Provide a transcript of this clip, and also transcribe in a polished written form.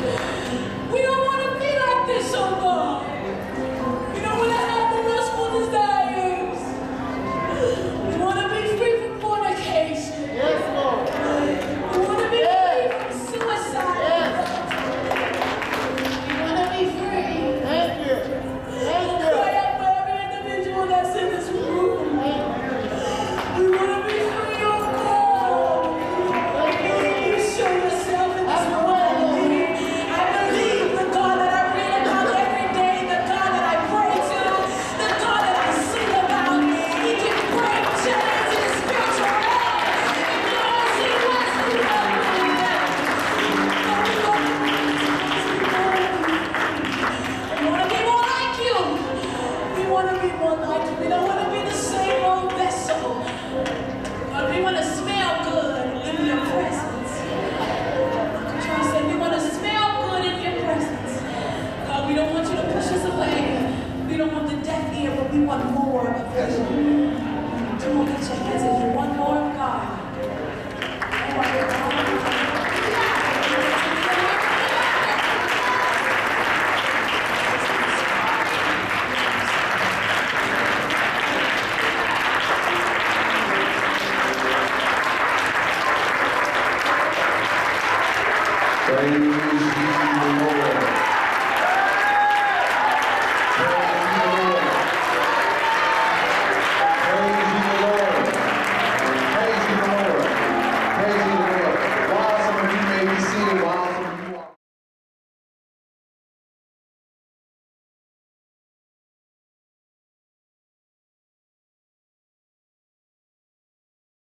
We don't want to be like this, oh God. We don't want to have the lustful desires. We want to be free from fornication. Yes, Lord. We want to be free from suicide. Yes. We want to be free. Thank you. Thank you. Cry out for every individual that's in this room. We want to be free, oh God. You show yourself in this world. I believe the God that I read about every day, the God that I pray to, the God that I sing about. He can break chains in the spiritual realm. If you don't see Wesley, we want to be more like you. We want to be more like you. We don't want to be the same old vessel. God, we want to smell good in your presence. John said we want to smell good in your presence. God, we don't want you to push us away. We don't want the deaf ear, but we want more of you. Come on, get your hands if you want more of God. Praise